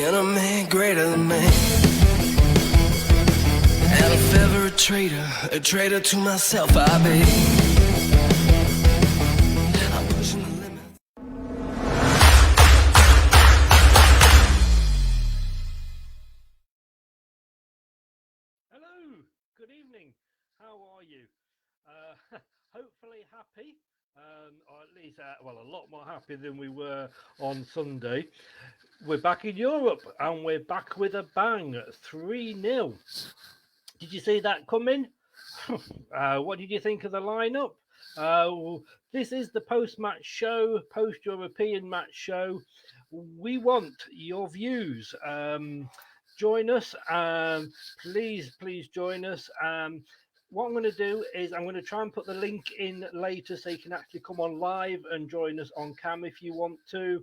enemy greater than me. And if ever a traitor to myself I be. I'm pushing the limit. Hello, good evening. How are you? Hopefully happy, or at least, a lot more happy than we were on Sunday. We're back in Europe and we're back with a bang, 3-0. Did you see that coming? What did you think of the lineup? This is the post-match show, post-European match show. We want your views. Join us. Please join us. What I'm going to do is I'm going to try and put the link in later so you can actually come on live and join us on cam if you want to.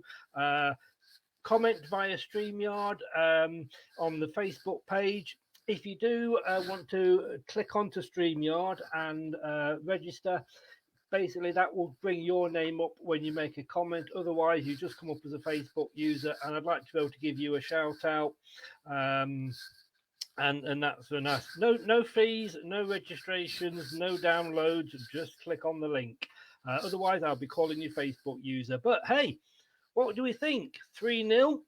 Comment via StreamYard on the Facebook page. If you do want to click onto StreamYard and register, basically that will bring your name up when you make a comment. Otherwise, you just come up as a Facebook user, and I'd like to be able to give you a shout out. And that's for us. No fees, no registrations, no downloads. Just click on the link. Otherwise, I'll be calling you Facebook user. But hey, what do we think? 3-0.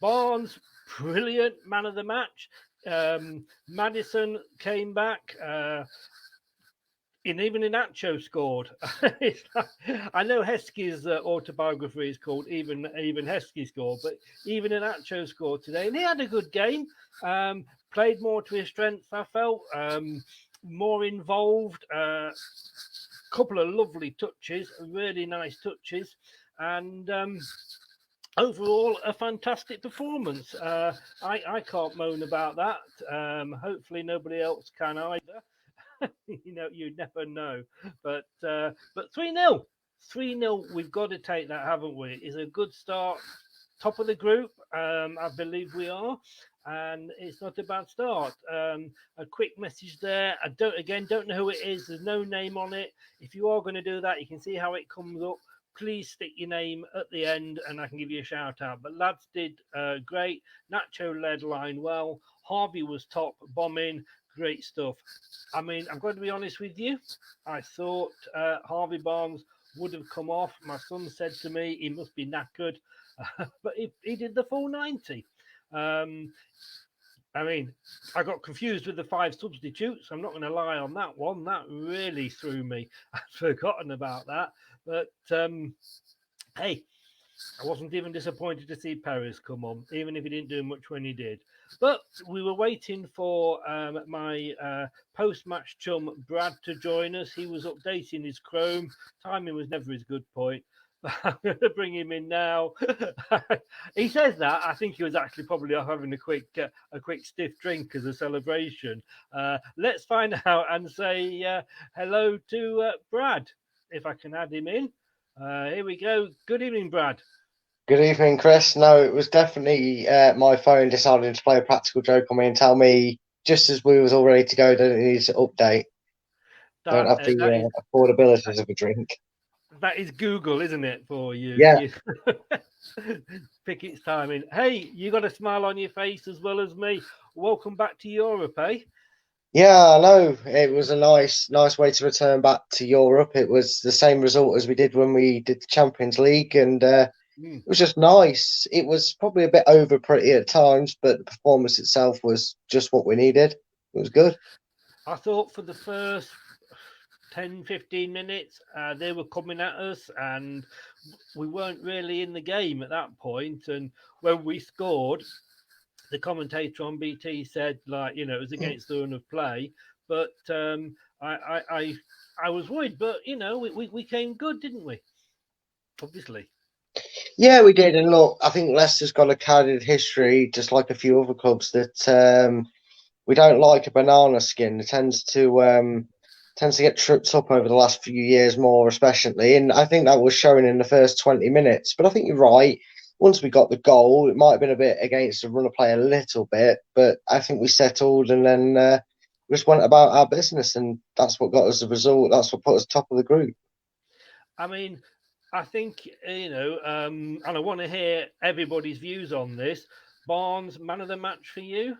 Barnes, brilliant man of the match. Maddison came back. Even Inacho scored. I know Heskey's autobiography is called Even Heskey Scored, but even Inacho scored today, and he had a good game. Played more to his strengths, I felt. More involved. Couple of lovely touches, really nice touches, and overall a fantastic performance. I can't moan about that. Hopefully nobody else can either. You never know. But 3-0. 3-0, we've got to take that, haven't we? It's a good start. Top of the group, I believe we are. And it's not a bad start. A quick message there. I don't know who it is. There's no name on it. If you are going to do that, you can see how it comes up. Please stick your name at the end and I can give you a shout out. But lads did great. Nacho led line well. Harvey was top, bombing. Great stuff. I mean, I'm going to be honest with you. I thought Harvey Barnes would have come off. My son said to me he must be knackered. But he did the full 90. I mean, I got confused with the 5 substitutes. I'm not going to lie on that one. That really threw me. I'd forgotten about that. But hey, I wasn't even disappointed to see Perez come on, even if he didn't do much when he did. But we were waiting for my post-match chum, Brad, to join us. He was updating his Chrome. Timing was never his good point. I'm going to bring him in now. He says that. I think he was actually probably having a quick stiff drink as a celebration. Let's find out and say hello to Brad, if I can add him in. Here we go. Good evening, Brad. Good evening, Chris. No, it was definitely my phone decided to play a practical joke on me and tell me just as we was all ready to go, don't it need to update. Don't have the affordabilities of a drink. That is Google, isn't it, for you? Yeah. Pick its timing. Hey, you got a smile on your face as well as me. Welcome back to Europe, eh? Yeah, I know. It was a nice way to return back to Europe. It was the same result as we did when we did the Champions League, and it was just nice. It was probably a bit over pretty at times, but the performance itself was just what we needed. It was good. I thought for the first 10-15 minutes they were coming at us and we weren't really in the game at that point. And when we scored, the commentator on BT said, it was against the run of play. But I was worried, but we came good, didn't we? Obviously. Yeah, we did. And look, I think Leicester's got a carded history, just like a few other clubs, that we don't like a banana skin. It tends to get tripped up over the last few years more, especially. And I think that was showing in the first 20 minutes. But I think you're right. Once we got the goal, it might have been a bit against the run of play a little bit, but I think we settled and then we just went about our business, and that's what got us the result. That's what put us top of the group. I mean, I think, and I want to hear everybody's views on this. Barnes, man of the match for you?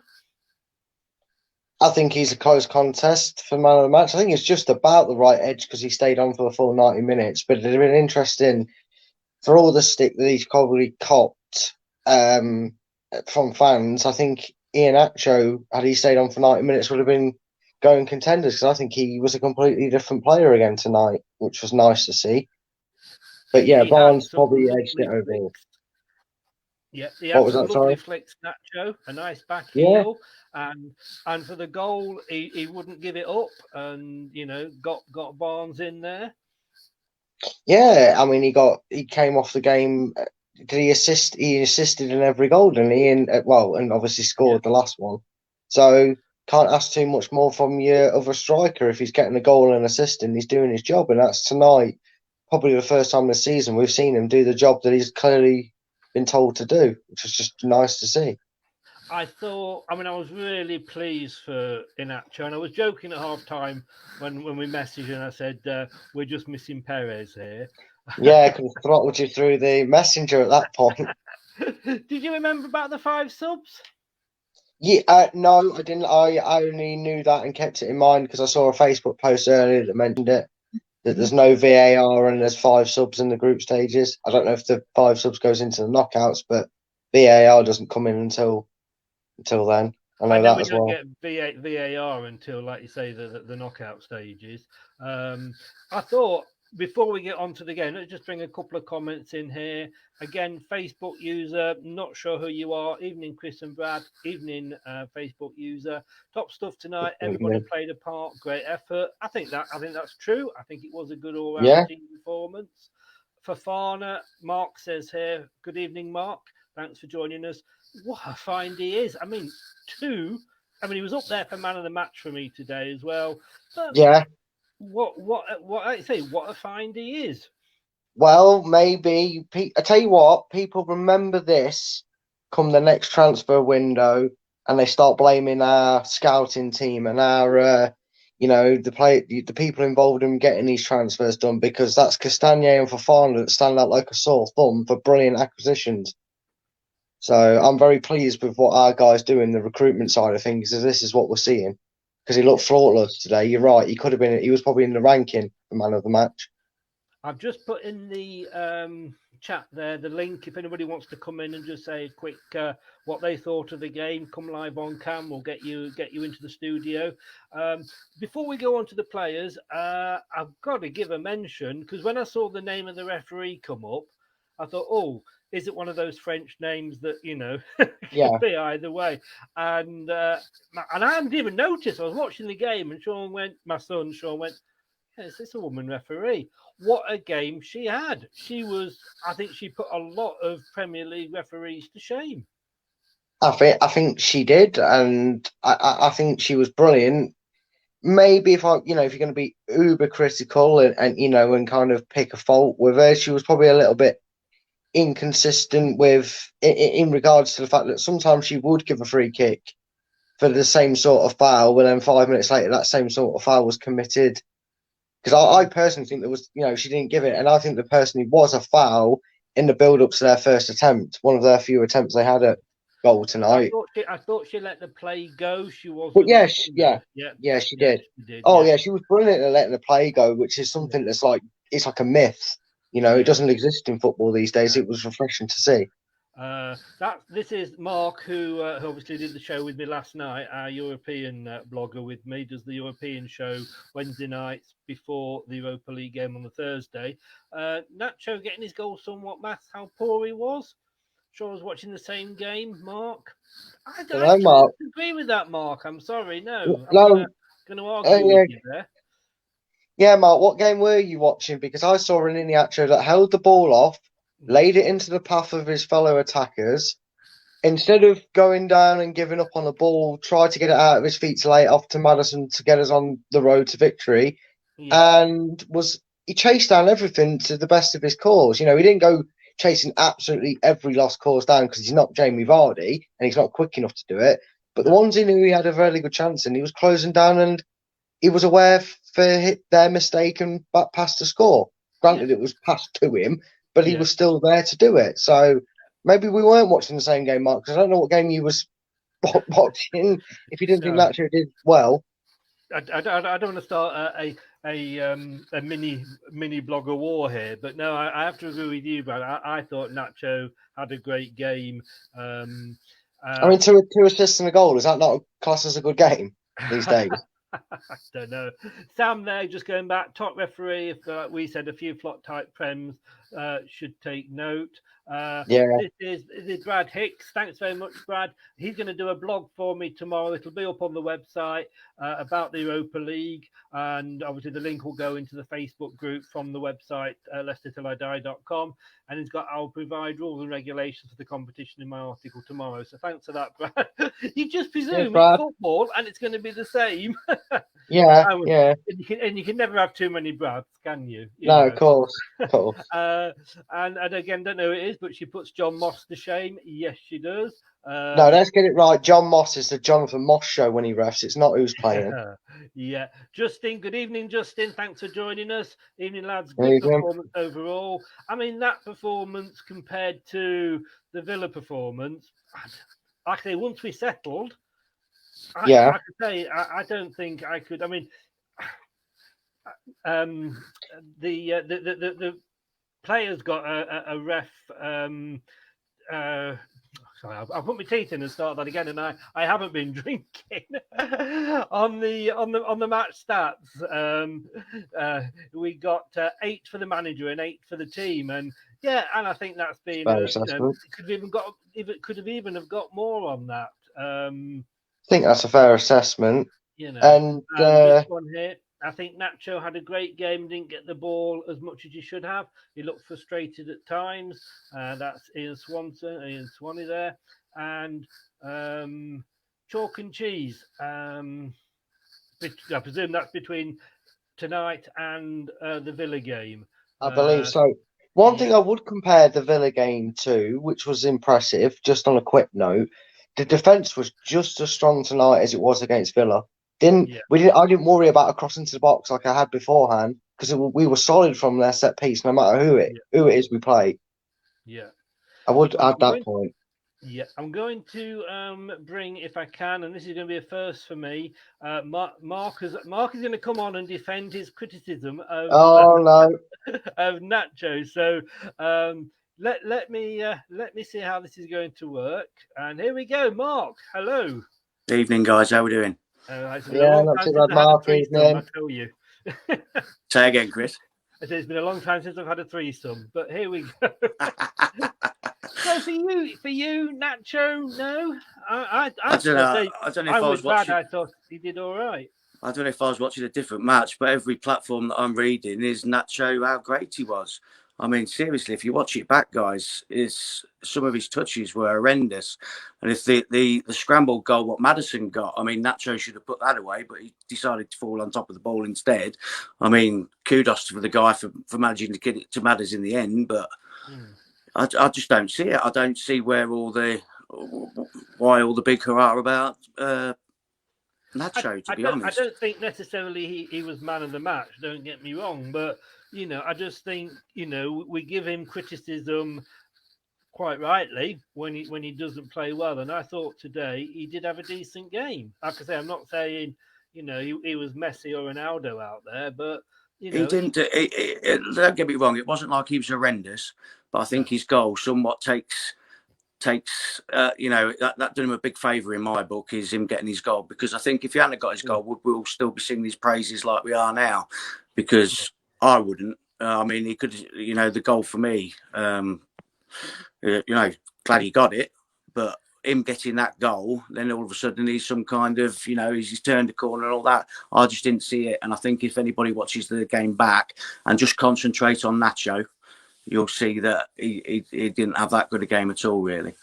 I think he's a close contest for man of the match. I think it's just about the right edge because he stayed on for the full 90 minutes. But it'd have been interesting for all the stick that he's probably copped from fans. I think Iheanacho, had he stayed on for 90 minutes, would have been going contenders because I think he was a completely different player again tonight, which was nice to see. But yeah, He had Barnes some probably edged lovely it overall. flicks. Yeah, he What had was some that, lovely sorry? flicks, Nacho. A nice back Yeah. heel, and for the goal, he wouldn't give it up, and got Barnes in there. Yeah, I mean, he came off the game. Did he assist? He assisted in every goal, didn't he? And and obviously scored the last one. So can't ask too much more from your other striker if he's getting a goal and assisting. He's doing his job, and that's tonight. Probably the first time this season we've seen him do the job that he's clearly been told to do, which is just nice to see. I was really pleased for Iheanacho, and I was joking at half time when we messaged and I said, we're just missing Perez here. Yeah, I could have throttled you through the messenger at that point. Did you remember about the 5 subs? Yeah, no, I didn't. I only knew that and kept it in mind because I saw a Facebook post earlier that mentioned it. That there's no VAR and there's 5 subs in the group stages. I don't know if the 5 subs goes into the knockouts, but VAR doesn't come in until then. I know that we as don't well. get VAR until, like you say, the knockout stages. I thought before we get on to the game, let's just bring a couple of comments in here. Again, Facebook user, not sure who you are. Evening, Chris and Brad. Evening, Facebook user. Top stuff tonight. Everybody played a part. Great effort. I think that's true. I think it was a good all-round team performance. Fafana, Mark says here. Good evening, Mark. Thanks for joining us. What a find he is. I mean, he was up there for man of the match for me today as well. But yeah. What I say, what a find he is. Well, maybe. I tell you what, people remember this come the next transfer window and they start blaming our scouting team and our, the people involved in getting these transfers done because that's Castagna and Fofana that stand out like a sore thumb for brilliant acquisitions. So I'm very pleased with what our guys do in the recruitment side of things, as this is what we're seeing. Because he looked flawless today. You're right. He was probably in the ranking for man of the match. I've just put in the chat there the link. If anybody wants to come in and just say a quick what they thought of the game, come live on cam. We'll get you into the studio. Before we go on to the players, I've got to give a mention because when I saw the name of the referee come up, I thought, oh, is it one of those French names that could be either way? And I hadn't even noticed. I was watching the game, and my son Sean went, "Yes, it's a woman referee." What a game she had! I think she put a lot of Premier League referees to shame. I think she did, and I think she was brilliant. Maybe if you're going to be uber critical and kind of pick a fault with her, she was probably a little bit inconsistent in regards to the fact that sometimes she would give a free kick for the same sort of foul, but then 5 minutes later that same sort of foul was committed. Because I personally think there was, she didn't give it, and I think there personally was a foul in the build-up to their first attempt, one of their few attempts they had at goal tonight. I thought she let the play go. She was. But she did. She was brilliant at letting the play go, which is something that's it's like a myth. It doesn't exist in football these days. It was refreshing to see. This is Mark, who obviously did the show with me last night. Our European blogger with me does the European show Wednesday nights before the Europa League game on the Thursday. Nacho getting his goal somewhat masked how poor he was. Sure, I was watching the same game, Mark. I don't agree with that, Mark. I'm sorry. No, I'm going to argue with you there. Yeah, Mark, what game were you watching? Because I saw an Iheanacho that held the ball off, laid it into the path of his fellow attackers. Instead of going down and giving up on the ball, tried to get it out of his feet to lay it off to Maddison to get us on the road to victory. Yeah. And he chased down everything to the best of his cause. He didn't go chasing absolutely every lost cause down because he's not Jamie Vardy and he's not quick enough to do it. But the ones he knew he had a very good chance in, he was closing down and he was aware for their mistake and back past the score. Granted, it was passed to him, but he was still there to do it. So, maybe we weren't watching the same game, Mark, because I don't know what game you was watching. If you didn't think Nacho did well, I don't want to start a mini blogger war here, but no, I have to agree with you, Brad. I thought Nacho had a great game. I mean, two assists and a goal, is that not classed as a good game these days? I don't know. Sam there, just going back, top referee. If we said a few flop type prems should take note. This is Brad Hicks. Thanks very much, Brad. He's going to do a blog for me tomorrow. It'll be up on the website about the Europa League, and obviously the link will go into the Facebook group from the website LeicesterTillIDie.com. And he's got, I'll provide rules and regulations for the competition in my article tomorrow. So thanks for that, Brad. You just presume it's football and it's going to be the same. Yeah. And you can never have too many Brads, can you? No, of course. And again, don't know who it is, but she puts John Moss to shame. Yes, she does. No, let's get it right. John Moss is the Jonathan Moss show when he refs. It's not who's playing. Yeah. Justin, good evening, Justin. Thanks for joining us. Evening, lads. Good performance overall. I mean, that performance compared to the Villa performance, actually, once we settled, I could say I don't think I could. I mean, the players got a ref. Sorry, I'll put my teeth in and start that again. And I haven't been drinking on the match stats. We got 8 for the manager and 8 for the team, and I think that's been could have even got more on that. I think that's a fair assessment. And this one here, I think Nacho had a great game, didn't get the ball as much as he should have. He looked frustrated at times. That's Ian Swanee there. And chalk and cheese. I presume that's between tonight and the Villa game. I believe so. One thing I would compare the Villa game to, which was impressive, just on a quick note, the defence was just as strong tonight as it was against Villa. I didn't worry about a cross into the box like I had beforehand because we were solid from their set piece, no matter who it is we play. Yeah, I would add that point. Yeah, I'm going to bring, if I can, and this is going to be a first for me. Mark is going to come on and defend his criticism of of Nacho. So let me see how this is going to work. And here we go, Mark. Hello. Evening, guys. How are we doing? Not too bad, Mark. I tell you. Say again, Chris. I said it's been a long time since I've had a threesome, but here we go. So for you, Nacho, no. I don't know. I don't know if I was watching. I thought he did all right. I don't know if I was watching a different match, but every platform that I'm reading is Nacho how great he was. I mean, seriously, if you watch it back, guys, some of his touches were horrendous. And if the scrambled goal, what Maddison got, I mean, Nacho should have put that away, but he decided to fall on top of the ball instead. I mean, kudos for the guy for managing to get it to Madders in the end, but I just don't see it. I don't see why all the big hurrah about Nacho, to be honest. I don't think necessarily he was man of the match, don't get me wrong, but I just think, we give him criticism quite rightly when he doesn't play well. And I thought today he did have a decent game. Like I say, I'm not saying, he was Messi or Ronaldo out there, but, he didn't. Don't get me wrong. It wasn't like he was horrendous, but I think his goal somewhat takes that done him a big favour in my book, is him getting his goal, because I think if he hadn't got his goal, we'll still be singing his praises like we are now, because I wouldn't. I mean, he could, the goal for me, glad he got it, but him getting that goal, then all of a sudden he's some kind of, he's turned the corner and all that. I just didn't see it. And I think if anybody watches the game back and just concentrate on Nacho, you'll see that he didn't have that good a game at all, really.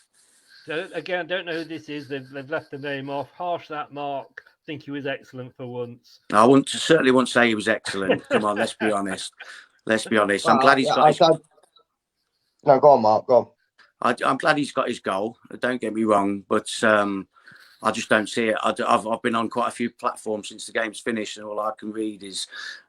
So, again, I don't know who this is. They've left the name off. Harsh that, Mark. I think he was excellent for once. I certainly won't say he was excellent. Come on, let's be honest. Let's be honest. I'm glad he's got his... No, go on, Mark. Go on. I'm glad he's got his goal. Don't get me wrong, but I just don't see it. I've been on quite a few platforms since the game's finished, and all I can read is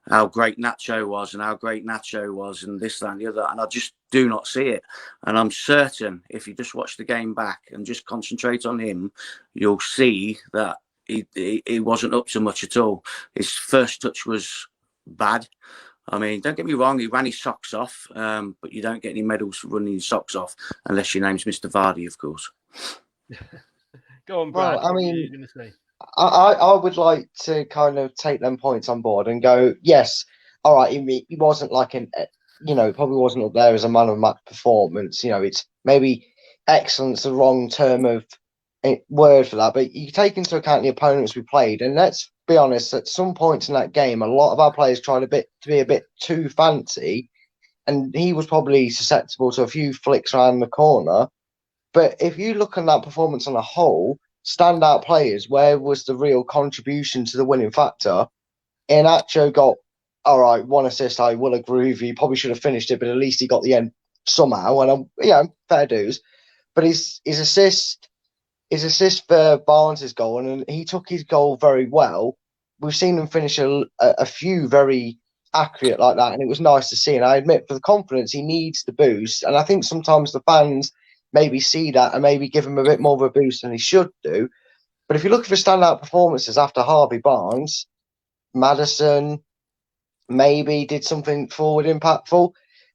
how great Nacho was and this, that, and the other. And I just do not see it. And I'm certain if you just watch the game back and just concentrate on him, you'll see that he wasn't up to much at all. His first touch was bad. I mean, don't get me wrong, he ran his socks off, but you don't get any medals for running your socks off unless your name's Mr. Vardy, of course. Go on, Brad. Well, I mean, what are you going to say? I would like to kind of take them points on board and go, yes, all right, he wasn't like probably wasn't up there as a man of match performance. It's maybe excellent's the wrong term of word for that, but you take into account the opponents we played, and let's be honest, at some points in that game, a lot of our players tried to be a bit too fancy, and he was probably susceptible to a few flicks around the corner. But if you look at that performance on a whole, standout players, where was the real contribution to the winning factor? Iheanacho got, all right, 1 assist. I will agree with you. He probably should have finished it, but at least he got the end somehow. And fair dues. But his assist for Barnes' goal, and he took his goal very well. We've seen him finish a few very accurate like that, and it was nice to see. And I admit, for the confidence, he needs the boost. And I think sometimes the fans maybe see that and maybe give him a bit more of a boost than he should do. But if you look for standout performances after Harvey Barnes, Maddison maybe did something forward impactful.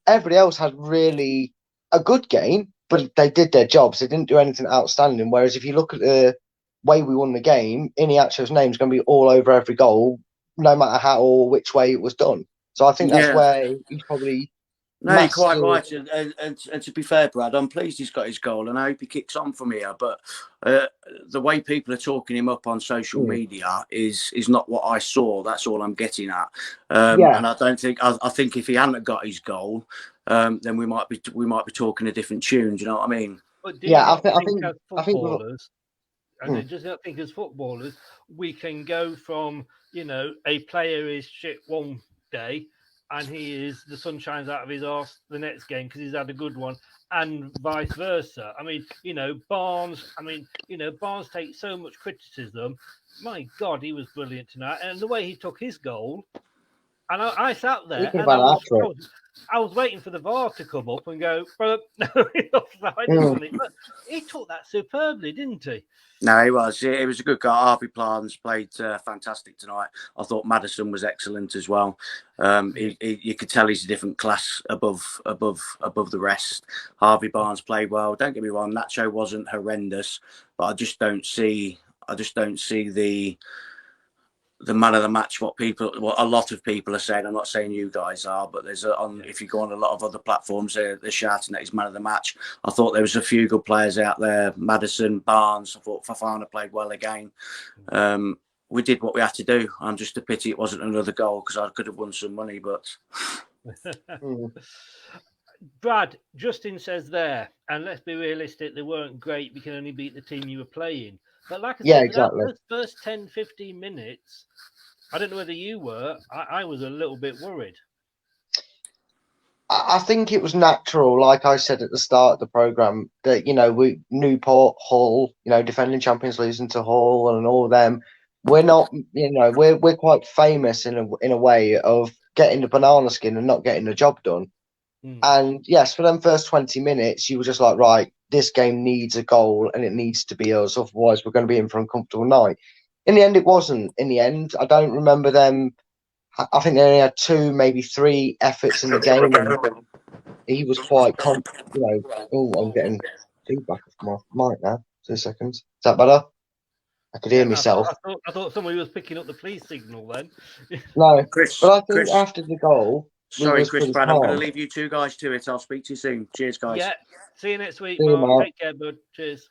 Everybody else had really a good game, but they did their jobs. They didn't do anything outstanding. Whereas if you look at the way we won the game, Iheanacho's name is going to be all over every goal, no matter how or which way it was done. So I think that's where he's probably... No, you're quite right. And to be fair, Brad, I'm pleased he's got his goal, and I hope he kicks on from here. But the way people are talking him up on social media is not what I saw. That's all I'm getting at. And I don't think I think if he hadn't got his goal, then we might be talking a different tune. Do you know what I mean? But I think as footballers, I just don't think as footballers we can go from a player is shit one day, and the sun shines out of his arse the next game because he's had a good one, and vice versa. I mean, Barnes. Barnes takes so much criticism. My God, he was brilliant tonight, and the way he took his goal. And I sat there, and I was waiting for the VAR to come up and go, no, he's offside, isn't it? But he took that superbly, didn't he? No, he was. It was a good guy. Harvey Barnes played fantastic tonight. I thought Maddison was excellent as well. You could tell he's a different class above the rest. Harvey Barnes played well. Don't get me wrong, Nacho wasn't horrendous, but I just don't see the man of the match. What a lot of people are saying. I'm not saying you guys are, but if you go on a lot of other platforms, they're shouting that he's man of the match. I thought there was a few good players out there. Maddison, Barnes. I thought Fofana played well again. We did what we had to do. I'm just a pity it wasn't another goal because I could have won some money. But Brad, Justin says there, and let's be realistic, they weren't great. We can only beat the team you were playing. But like I said, exactly. Those first 10, 15 minutes, I don't know whether you were, I was a little bit worried. I think it was natural, like I said at the start of the programme, that, we Newport, Hull, defending champions losing to Hull and all of them. We're not, we're quite famous in a way of getting the banana skin and not getting the job done. And yes, for them first 20 minutes, you were just like, right, this game needs a goal and it needs to be us. Otherwise, we're going to be in for an uncomfortable night. In the end, it wasn't. In the end, I don't remember them. I think they only had 2, maybe 3 efforts in the game. And he was quite, I'm getting feedback off my mic now. 2 seconds. Is that better? I could hear myself. I thought somebody was picking up the police signal then. No, Chris, but I think after the goal... Sorry, Chris, Brad, I'm going to leave you 2 guys to it. I'll speak to you soon. Cheers, guys. Yeah, see you next week, Mark. Take care, bud. Cheers.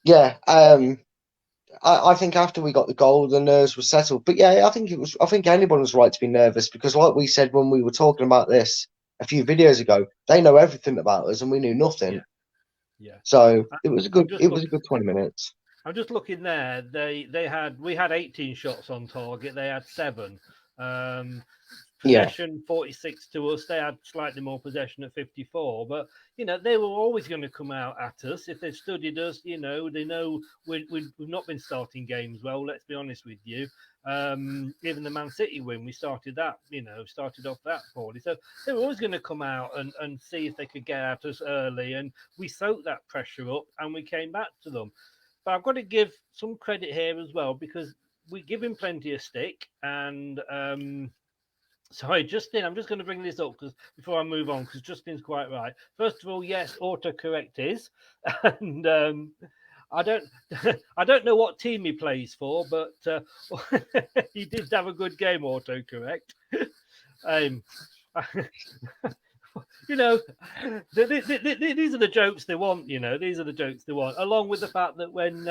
Yeah, I think after we got the goal, the nerves were settled. But yeah, I think anyone was right to be nervous because, like we said when we were talking about this a few videos ago, they know everything about us and we knew nothing. Yeah. So it was a good 20 minutes. I'm just looking there. We had 18 shots on target. They had 7. Possession 46 to us. They had slightly more possession at 54, but they were always going to come out at us if they studied us. They know we've not been starting games well. Let's be honest with you. Even the Man City win, we started off that poorly. So they were always going to come out and see if they could get at us early, and we soaked that pressure up and we came back to them. But I've got to give some credit here as well, because we give him plenty of stick and. Sorry, Justin, I'm just going to bring this up before I move on, because Justin's quite right. First of all, yes, autocorrect is. And I don't know what team he plays for, but he did have a good game, autocorrect. These are the jokes they want, these are the jokes they want, along with the fact that when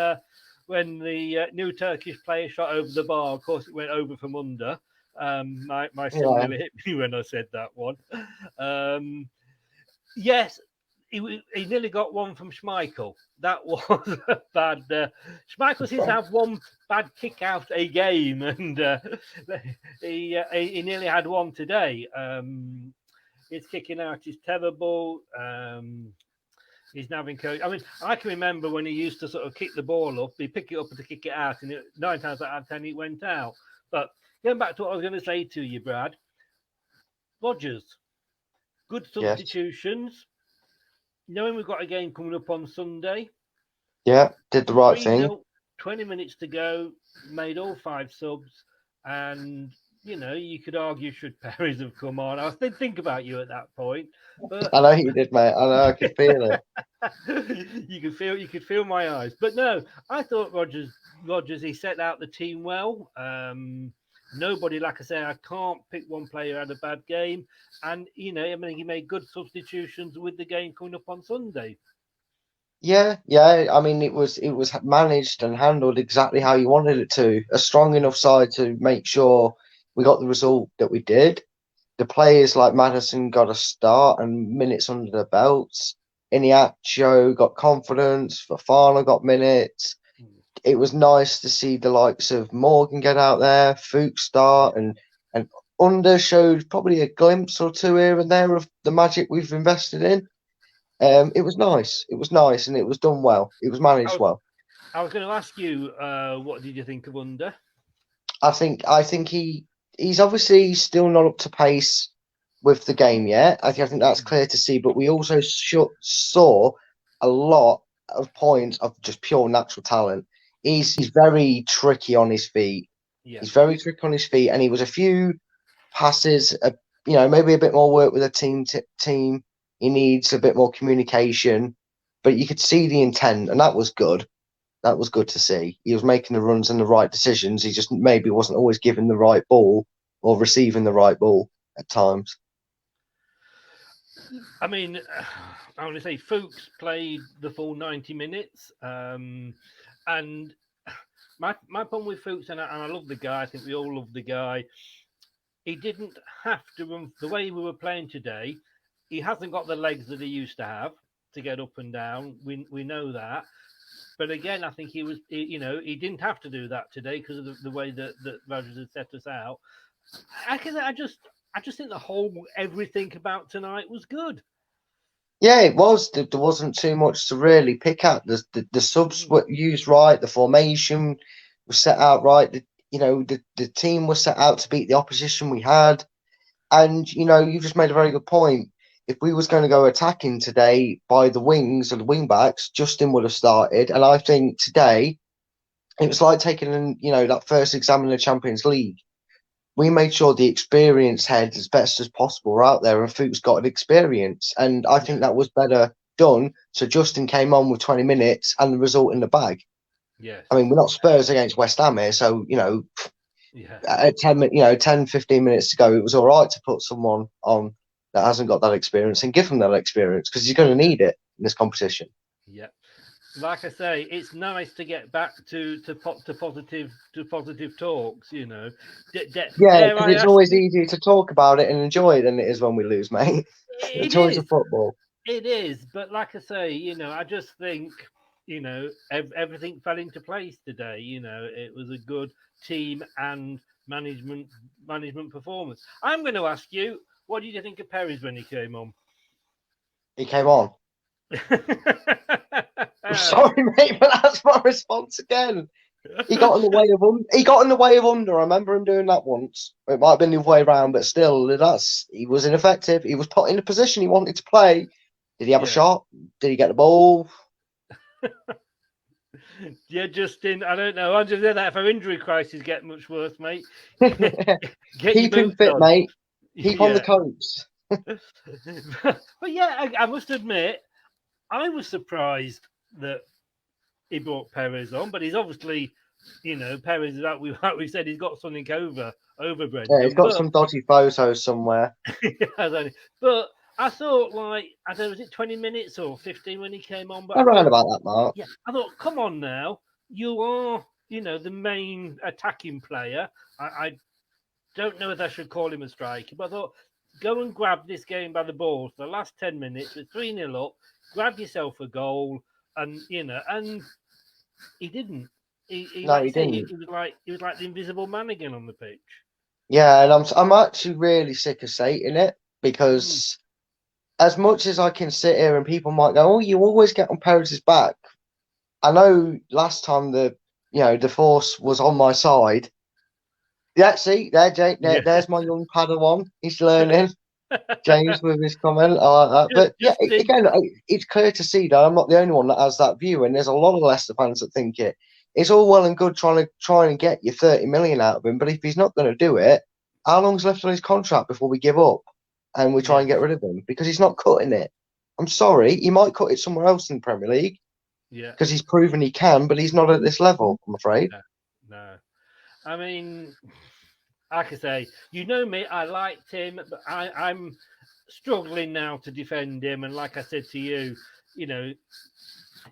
the new Turkish player shot over the bar, of course, it went over from under. My son really hit me when I said that one. Yes, he nearly got one from Schmeichel. That was bad. Schmeichel seems to have one bad kick out a game, and he nearly had one today. His kicking out is terrible. He's now been coached. I mean, I can remember when he used to sort of kick the ball up, he'd pick it up to kick it out, and 9 times out of 10 it went out. But going back to what I was going to say to you, Brad, Rodgers, good substitutions. Yes. Knowing we've got a game coming up on Sunday. Yeah, did the right thing. 20 minutes to go, made all 5 subs, and you could argue should Perez have come on. I was thinking about you at that point. But I know you did, mate. I know, I could feel it. You could feel my eyes. But no, I thought Rodgers, he set out the team well. Nobody, like I say, I can't pick one player who had a bad game. And, he made good substitutions with the game coming up on Sunday. Yeah. I mean, it was managed and handled exactly how you wanted it to. A strong enough side to make sure we got the result that we did. The players like Maddison got a start and minutes under their belts. Iniacho got confidence. Fofana got minutes. It was nice to see the likes of Morgan get out there, Fuchs start, and Under showed probably a glimpse or two here and there of the magic we've invested in. It was nice. It was nice, and it was done well. It was managed well. I was going to ask you, what did you think of Under? I think he's obviously still not up to pace with the game yet. I think that's clear to see. But we also saw a lot of points of just pure natural talent. He's very tricky on his feet. Yeah. He's very tricky on his feet, and he was a few passes. Maybe a bit more work with a team. He needs a bit more communication, but you could see the intent, and that was good. That was good to see. He was making the runs and the right decisions. He just maybe wasn't always given the right ball or receiving the right ball at times. I mean, I want to say Fuchs played the full 90 minutes. And my problem with Fuchs, and I love the guy, I think we all love the guy, he didn't have to run the way we were playing today. He hasn't got the legs that he used to have to get up and down. We know that. But again, I think he didn't have to do that today because of the way that Rodgers had set us out. I just think the whole everything about tonight was good. Yeah, it was. There wasn't too much to really pick at. The subs were used right. The formation was set out right. The team was set out to beat the opposition we had. And, you just made a very good point. If we was going to go attacking today by the wings or the wing backs, Justin would have started. And I think today it was like taking that first exam in the Champions League. We made sure the experienced heads as best as possible were out there, and Fuchs got an experience. And I think that was better done. So Justin came on with 20 minutes and the result in the bag. Yes. I mean, we're not Spurs against West Ham here. So, at 10, 15 minutes to go, it was all right to put someone on that hasn't got that experience and give them that experience, because you're going to need it in this competition. Yeah. Like I say, it's nice to get back to positive talks, Yeah, because it's always easier to talk about it and enjoy it than it is when we lose, mate. The joys of football. It is, but like I say, I just think, everything fell into place today. It was a good team and management performance. I'm going to ask you, what did you think of Perez when he came on? He came on. I'm sorry, mate, but that's my response again. He got in the way of Under. I remember him doing that once. It might have been the other way around, but still, he was ineffective. He was put in a position he wanted to play. Did he have a shot? Did he get the ball? Yeah, Justin, I don't know. I'm just saying that if our injury crisis get much worse, mate. Keep him fit, mate. Keep on the coats. But yeah, I must admit, I was surprised that he brought Perez on, but he's obviously, Perez, like we said, he's got something over Brendan. Yeah, he's got some dodgy photos somewhere. But I thought, I don't know, was it 20 minutes or 15 when he came on? But around about that mark. Yeah, I thought, come on now, you are, the main attacking player. I don't know if I should call him a striker, but I thought, go and grab this game by the balls for the last 10 minutes with 3-0 up, grab yourself a goal, and and he didn't. He didn't. He was like the invisible man again on the pitch. Yeah, and I'm actually really sick of saying it because as much as I can sit here and people might go, "Oh, you always get on Perez's back." I know last time the force was on my side. Yeah, see, there's my young Padawan. He's learning. James with his comment, I like that. But yeah, again, it's clear to see that I'm not the only one that has that view, and there's a lot of Leicester fans that think it. It's all well and good trying to get you 30 million out of him, but if he's not going to do it, how long's left on his contract before we give up and we try and get rid of him? Because he's not cutting it. I'm sorry, he might cut it somewhere else in the Premier League. Yeah, because he's proven he can, but he's not at this level, I'm afraid. No. I mean, like I say, me, I liked him, but I'm struggling now to defend him. And like I said to you,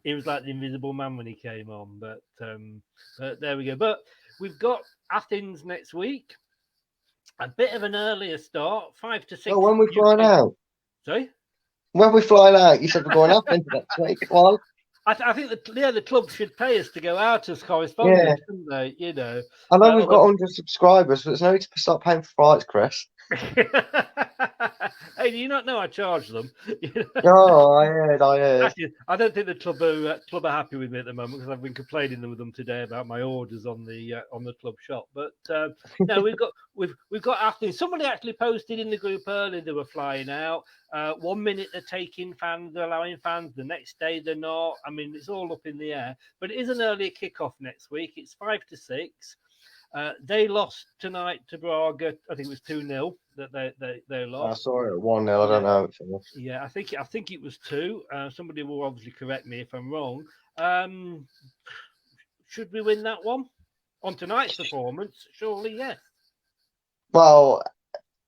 he was like the invisible man when he came on. But there we go. But we've got Athens next week. A bit of an earlier start, 5 to 6. Oh, when we flying out? Sorry? When we flying out? You said we're going Athens next week. Well, I think the club should pay us to go out as correspondents, shouldn't they? I know we've got 100 subscribers, but there's no need to start paying for flights, Chris. Hey, do you not know I charge them? No, I heard. Actually, I don't think the club are happy with me at the moment because I've been complaining with them today about my orders on the club shop. But no, we've got Athens. Somebody actually posted in the group earlier they were flying out. 1 minute they're taking fans, they're allowing fans. The next day they're not. I mean, it's all up in the air. But it is an earlier kickoff next week. It's 5 to 6. They lost tonight to Braga. I think it was 2-0 that they lost. I saw it at 1-0. I don't know. Yeah, I think it was 2. Somebody will obviously correct me if I'm wrong. Should we win that one on tonight's performance? Surely, yes. Well,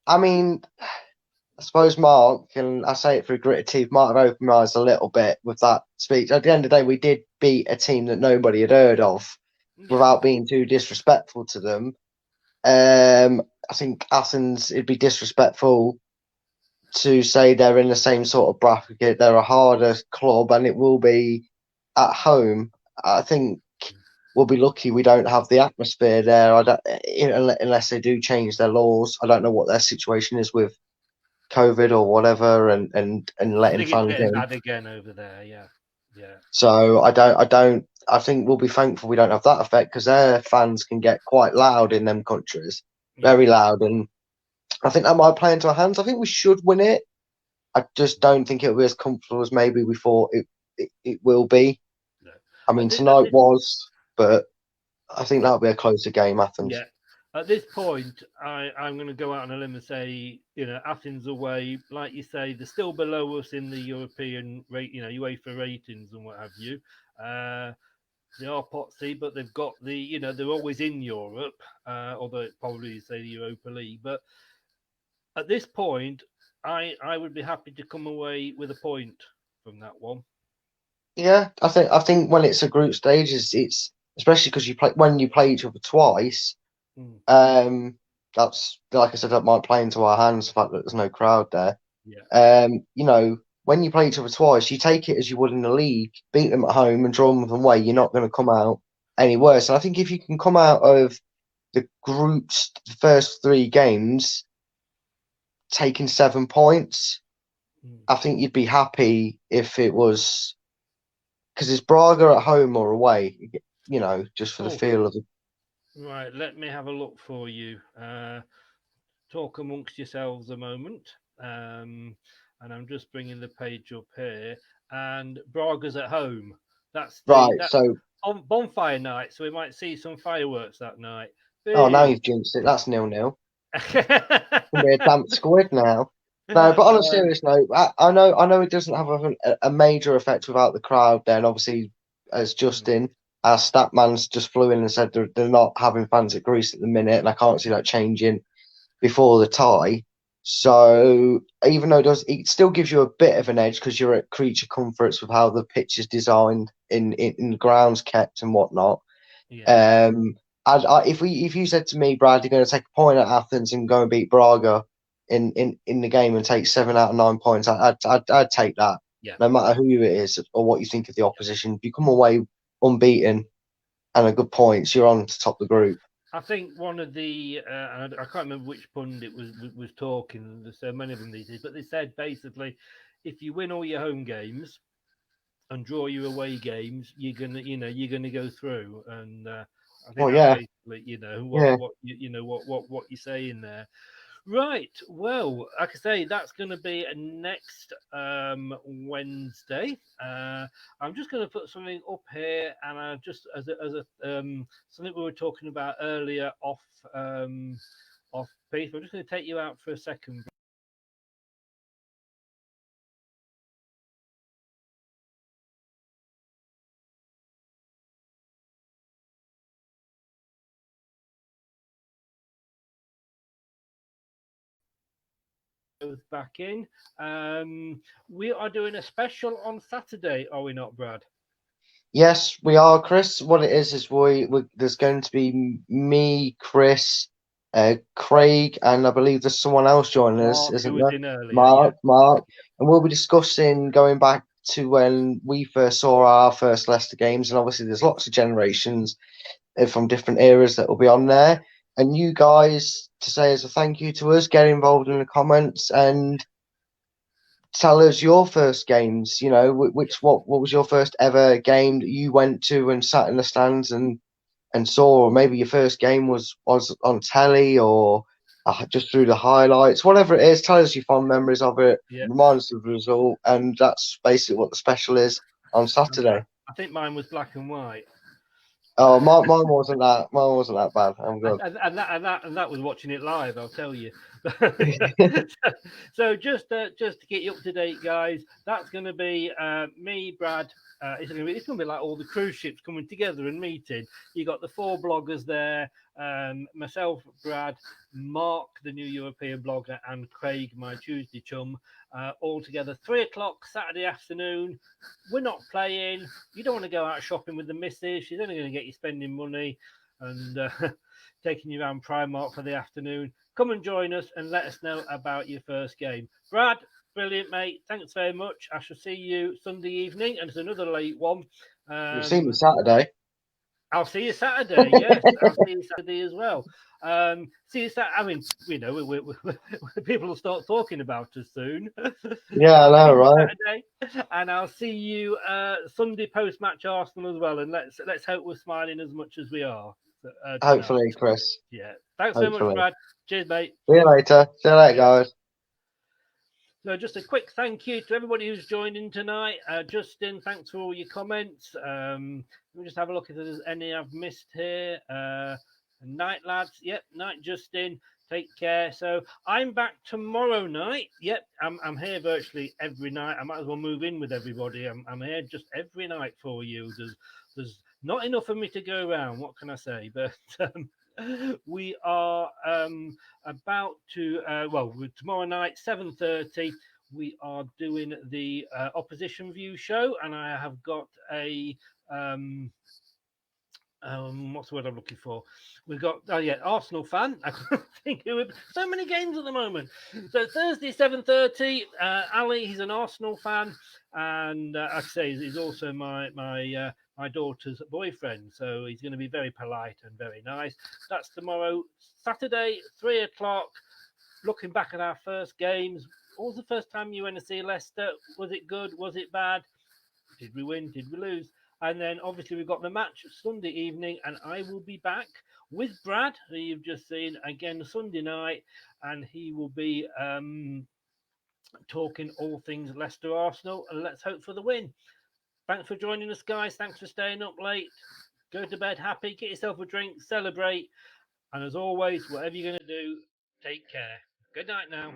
I mean, I suppose Mark, and I say it through gritted teeth, might have opened my eyes a little bit with that speech. At the end of the day, we did beat a team that nobody had heard of. Without being too disrespectful to them, I think Athens, it'd be disrespectful to say they're in the same sort of bracket. They're a harder club, and it will be at home. I think we'll be lucky we don't have the atmosphere there. Unless they do change their laws. I don't know what their situation is with COVID or whatever, and letting fans in. Bad again over there, yeah. So I think we'll be thankful we don't have that effect because their fans can get quite loud in them countries, very loud, and I think that might play into our hands. I think we should win it. I just don't think it'll be as comfortable as maybe we thought it will be. No. I mean, tonight was, but I think that'll be a closer game, Athens. Yeah. At this point, I'm going to go out on a limb and say, Athens away, like you say, they're still below us in the European rate, UEFA ratings and what have you. They are pot seed, but they've got they're always in Europe, although it probably say the Europa League. But at this point, I would be happy to come away with a point from that one. Yeah, I think when it's a group stage, it's especially because when you play each other twice. That's like I said, that might play into our hands. The fact that there's no crowd there. Yeah. when you play each other twice, you take it as you would in the league, beat them at home and draw them away. You're not going to come out any worse. And I think if you can come out of the group's first 3 games taking 7 points, I think you'd be happy if it was because it's Braga at home or away, just for the feel of it. Right, let me have a look for you. Talk amongst yourselves a moment. And I'm just bringing the page up here. And Braga's at home. That's So on bonfire night, so we might see some fireworks that night. now you've jinxed it. That's 0-0. Gonna be a damp squid now. No, but on a serious note, I know it doesn't have a major effect without the crowd. Then obviously, as Justin, our stat man's just flew in and said they're not having fans at Greece at the minute, and I can't see that changing before the tie. So even though it still gives you a bit of an edge because you're at creature comforts with how the pitch is designed in the grounds kept and whatnot. Yeah. If you said to me, Brad, you're going to take a point at Athens and go and beat Braga in the game and take 7 out of 9 points, I'd take that. Yeah. No matter who it is or what you think of the opposition, if you come away unbeaten and a good points, you're on to top the group. I think one of the I can't remember which pundit was talking. There's so many of them these days, but they said basically, if you win all your home games and draw your away games, you're gonna go through. And I think basically, what you're saying there. Right. Well, like I say, that's going to be next Wednesday. I'm just going to put something up here, and I just as a something we were talking about earlier off piece. I'm just going to take you out for a second. Back in. We are doing a special on Saturday, are we not, Brad? Yes, we are, Chris. What it is we there's going to be me, Chris, Craig, and I believe there's someone else joining us, isn't there? Mark, and we'll be discussing going back to when we first saw our first Leicester games, and obviously there's lots of generations from different eras that will be on there. And you guys, to say as a thank you to us, get involved in the comments and tell us your first games. What was your first ever game that you went to and sat in the stands and saw, or maybe your first game was on telly or just through the highlights, whatever it is. Tell us your fond memories of it. Yeah. Remind us of the result, and that's basically what the special is on Saturday. I think mine was black and white. Oh, mine wasn't that. Mine wasn't that bad. I'm good. And that was watching it live. I'll tell you. So just to get you up to date, guys, that's going to be me, Brad. It's going to be like all the cruise ships coming together and meeting. You got the 4 bloggers there, myself, Brad, Mark, the new European blogger, and Craig, my Tuesday chum, all together. 3:00 Saturday afternoon. We're not playing. You don't want to go out shopping with the missus. She's only going to get you spending money and taking you around Primark for the afternoon. Come and join us and let us know about your first game. Brad, brilliant, mate. Thanks very much. I shall see you Sunday evening, and it's another late one. You'll see me Saturday. I'll see you Saturday. Yes, I'll see you Saturday as well. See you Saturday. I mean, people will start talking about us soon. Yeah, I know, right? Saturday, and I'll see you Sunday post-match Arsenal as well. And let's hope we're smiling as much as we are. Hopefully, Chris. Yeah. Thanks very much, Brad. Cheers, mate. See you later. See you later, guys. So just a quick thank you to everybody who's joined in tonight. Justin, thanks for all your comments. Let me just have a look if there's any I've missed here. Night, lads. Yep, night, Justin. Take care. So I'm back tomorrow night. Yep, I'm here virtually every night. I might as well move in with everybody. I'm here just every night for you. There's not enough of me to go around. What can I say? But we are about to tomorrow night 7:30 we are doing the opposition view show, and I have got a what's the word I'm looking for? We've got Arsenal fan. I couldn't think who. So many games at the moment. So Thursday 7:30. Ali, he's an Arsenal fan, and I say he's also my daughter's boyfriend. So he's going to be very polite and very nice. That's tomorrow, Saturday, 3:00. Looking back at our first games, what was the first time you went to see Leicester? Was it good? Was it bad? Did we win? Did we lose? And then obviously we've got the match Sunday evening, and I will be back with Brad, who you've just seen, again Sunday night, and he will be talking all things Leicester Arsenal, and let's hope for the win. Thanks for joining us, guys. Thanks for staying up late. Go to bed happy, get yourself a drink, celebrate, and as always, whatever you're going to do, take care. Good night now.